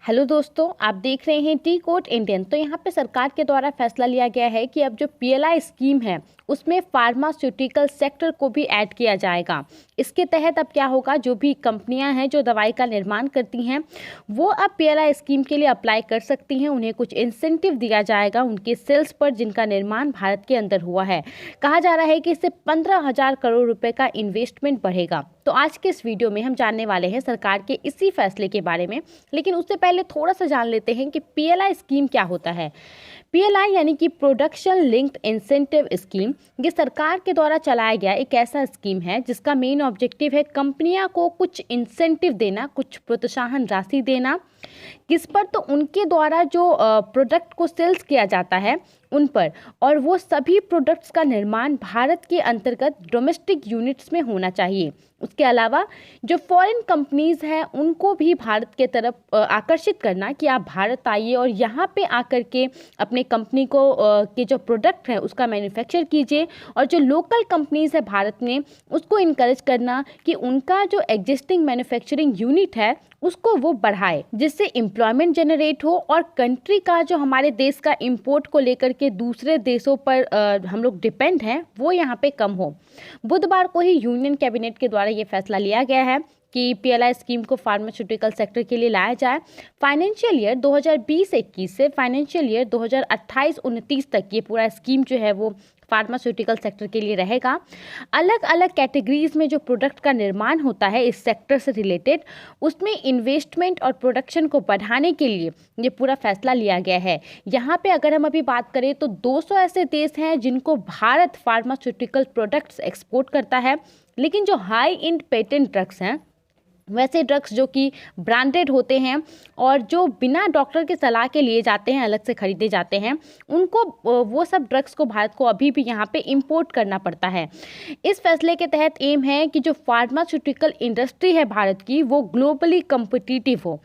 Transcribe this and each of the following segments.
Hello दोस्तों, आप देख रहे हैं टी कोट इंडियन। तो यहाँ पे सरकार के द्वारा फैसला लिया गया है कि अब जो पीएलआई स्कीम है उसमें फार्मास्यूटिकल सेक्टर को भी ऐड किया जाएगा। इसके तहत अब क्या होगा, जो भी कंपनियां हैं जो दवाई का निर्माण करती हैं वो अब पीएलआई स्कीम के लिए अप्लाई कर सकती हैं। उन्हें कुछ इंसेंटिव दिया जाएगा उनके सेल्स पर जिनका निर्माण भारत के अंदर हुआ है। कहा जा रहा है कि इससे 15,000 करोड़ रुपए का इन्वेस्टमेंट बढ़ेगा। तो आज के इस वीडियो में हम जानने वाले हैं सरकार के इसी फैसले के बारे में, लेकिन उससे पहले थोड़ा सा जान लेते हैं कि पीएलआई स्कीम क्या होता है। पीएलआई यानी कि प्रोडक्शन लिंक्ड इंसेंटिव स्कीम, ये सरकार के द्वारा चलाया गया एक ऐसा स्कीम है जिसका मेन ऑब्जेक्टिव है कंपनियां को कुछ इंसेंटिव देना, कुछ प्रोत्साहन राशि देना। किस पर? तो उनके द्वारा जो प्रोडक्ट को सेल्स किया जाता है उन पर, और वो सभी प्रोडक्ट्स का निर्माण भारत के अंतर्गत डोमेस्टिक यूनिट्स में होना चाहिए। उसके अलावा जो फॉरेन कंपनीज हैं उनको भी भारत के तरफ आकर्षित करना कि आप भारत आइए और यहाँ पे आकर के अपने कंपनी को के जो प्रोडक्ट है उसका मैन्युफैक्चर कीजिए। और जो लोकल कंपनीज है भारत में उसको इनकरेज करना कि उनका जो एग्जिस्टिंग मैन्युफैक्चरिंग यूनिट है उसको वो बढ़ाए, जिससे एम्प्लॉयमेंट जनरेट हो और कंट्री का जो हमारे देश का इंपोर्ट को लेकर के दूसरे देशों पर हम लोग डिपेंड हैं वो यहाँ पे कम हो। बुधवार को ही यूनियन कैबिनेट के द्वारा ये फैसला लिया गया है कि पीएलआई स्कीम को फार्मास्यूटिकल सेक्टर के लिए लाया जाए। फाइनेंशियल ईयर 2020-21 से फाइनेंशियल ईयर 2028-29 तक ये पूरा स्कीम जो है वो फार्मास्यूटिकल सेक्टर के लिए रहेगा। अलग अलग कैटेगरीज में जो प्रोडक्ट का निर्माण होता है इस सेक्टर से रिलेटेड, उसमें इन्वेस्टमेंट और प्रोडक्शन को बढ़ाने के लिए ये पूरा फैसला लिया गया है। यहाँ पे अगर हम अभी बात करें तो 200 ऐसे देश हैं जिनको भारत फार्मास्यूटिकल प्रोडक्ट्स एक्सपोर्ट करता है, लेकिन जो हाई एंड पेटेंट ड्रग्स हैं, वैसे ड्रग्स जो कि ब्रांडेड होते हैं और जो बिना डॉक्टर के सलाह के लिए जाते हैं, अलग से खरीदे जाते हैं, उनको वो सब ड्रग्स को भारत को अभी भी यहाँ पे इंपोर्ट करना पड़ता है। इस फैसले के तहत एम है कि जो फार्मास्यूटिकल इंडस्ट्री है भारत की वो ग्लोबली कम्पिटिटिव हो।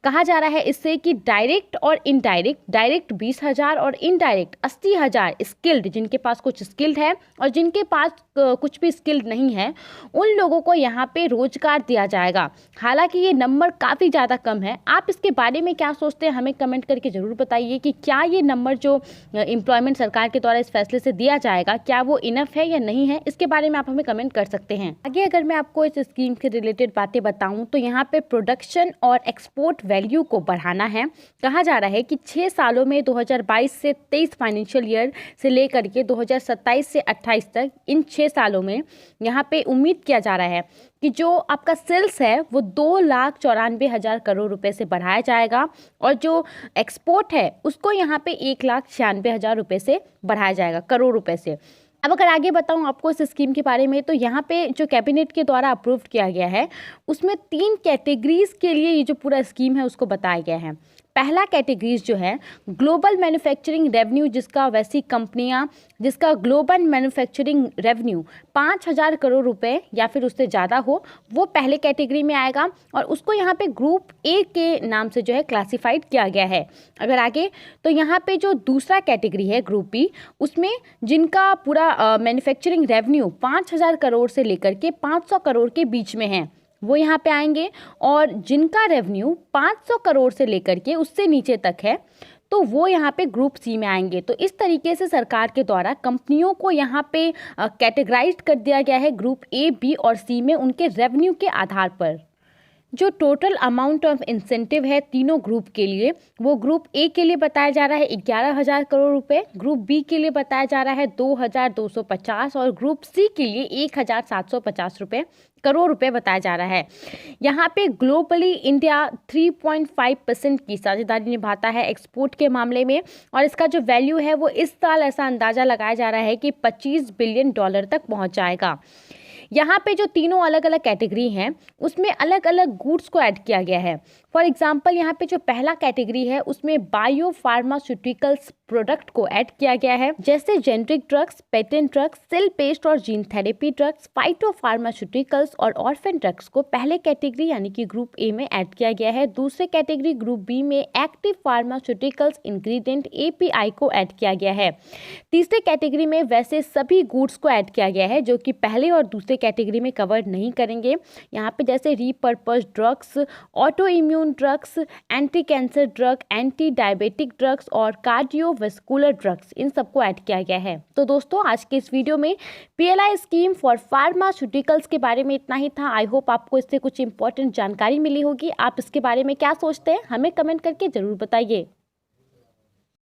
कहा जा रहा है इससे कि डायरेक्ट और इनडायरेक्ट, डायरेक्ट 20,000 और इनडायरेक्ट 80,000 स्किल्ड, जिनके पास कुछ स्किल्ड है और जिनके पास कुछ भी स्किल्ड नहीं है, उन लोगों को यहाँ पे रोजगार दिया जाएगा। हालांकि ये नंबर काफ़ी ज़्यादा कम है। आप इसके बारे में क्या सोचते हैं हमें कमेंट करके ज़रूर बताइए कि क्या ये नंबर जो एम्प्लॉयमेंट सरकार के द्वारा इस फैसले से दिया जाएगा क्या वो इनफ है या नहीं है। इसके बारे में आप हमें कमेंट कर सकते हैं। आगे अगर मैं आपको इस स्कीम के रिलेटेड बातें बताऊं तो यहाँ पे प्रोडक्शन और एक्सपोर्ट वैल्यू को बढ़ाना है। कहा जा रहा है कि 6 सालों में 2022 से 23 फाइनेंशियल ईयर से लेकर के 2027 से 28 तक, इन 6 सालों में यहाँ पे उम्मीद किया जा रहा है कि जो आपका सेल्स है वो 2,94,000 करोड़ रुपए से बढ़ाया जाएगा और जो एक्सपोर्ट है उसको यहाँ पे 1,96,000 रुपए से बढ़ाया जाएगा, करोड़ रुपए से। अब अगर आगे बताऊं आपको इस स्कीम के बारे में, तो यहाँ पे जो कैबिनेट के द्वारा अप्रूव किया गया है उसमें 3 कैटेगरीज के लिए ये जो पूरा स्कीम है उसको बताया गया है। पहला कैटेगरीज जो है ग्लोबल मैन्युफैक्चरिंग रेवेन्यू, जिसका वैसी कंपनियां जिसका ग्लोबल मैन्युफैक्चरिंग रेवेन्यू 5,000 करोड़ रुपए या फिर उससे ज़्यादा हो, वो पहले कैटेगरी में आएगा और उसको यहाँ पे ग्रुप ए के नाम से जो है क्लासिफाइड किया गया है। अगर आगे तो यहाँ पे जो दूसरा कैटेगरी है ग्रुप बी, उसमें जिनका पूरा मैन्युफैक्चरिंग रेवेन्यू 5,000 करोड़ से लेकर के 500 करोड़ के बीच में है, वो यहाँ पे आएंगे। और जिनका रेवेन्यू 500 करोड़ से लेकर के उससे नीचे तक है तो वो यहाँ पे ग्रुप सी में आएंगे। तो इस तरीके से सरकार के द्वारा कंपनियों को यहाँ पे कैटेगराइज कर दिया गया है ग्रुप ए, बी और सी में उनके रेवेन्यू के आधार पर। जो टोटल अमाउंट ऑफ इंसेंटिव है तीनों ग्रुप के लिए, वो ग्रुप ए के लिए बताया जा रहा है 11,000 करोड़ रुपए, ग्रुप बी के लिए बताया जा रहा है 2,250 और ग्रुप सी के लिए 1,750 करोड़ रुपए बताया जा रहा है। यहाँ पे ग्लोबली इंडिया 3.5% की साझेदारी निभाता है एक्सपोर्ट के मामले में और इसका जो वैल्यू है वो इस साल ऐसा अंदाजा लगाया जा रहा है कि $25 बिलियन तक पहुँच जाएगा। यहाँ पे जो तीनों अलग अलग कैटेगरी हैं उसमें अलग अलग गुड्स को ऐड किया गया है। फॉर एग्जांपल यहाँ पे जो पहला कैटेगरी है उसमें बायो फार्मास्यूटिकल्स प्रोडक्ट को ऐड किया गया है, जैसे generic drugs, patent drugs, cell paste और gene therapy drugs, phyto pharmaceuticals और ऑर्फेन ड्रग्स को पहले कैटेगरी यानी कि ग्रुप ए में ऐड किया गया है। दूसरे कैटेगरी ग्रुप बी में एक्टिव फार्मास्यूटिकल्स इंग्रेडिएंट API को ऐड किया गया है। तीसरे कैटेगरी में वैसे सभी गुड्स को ऐड किया गया है जो कि पहले और दूसरे कैटेगरी में कवर नहीं करेंगे। यहाँ पे जैसे repurpose drugs, auto immune immune drugs, anti cancer drug, anti diabetic drugs और कार्डियोवास्कुलर ड्रग्स, इन सबको ऐड किया गया है। तो दोस्तों आज के इस वीडियो में पीएलआई स्कीम फॉर फार्मास्यूटिकल्स के बारे में इतना ही था। आई होप आपको इससे कुछ इंपॉर्टेंट जानकारी मिली होगी। आप इसके बारे में क्या सोचते हैं हमें कमेंट करके जरूर बताइए।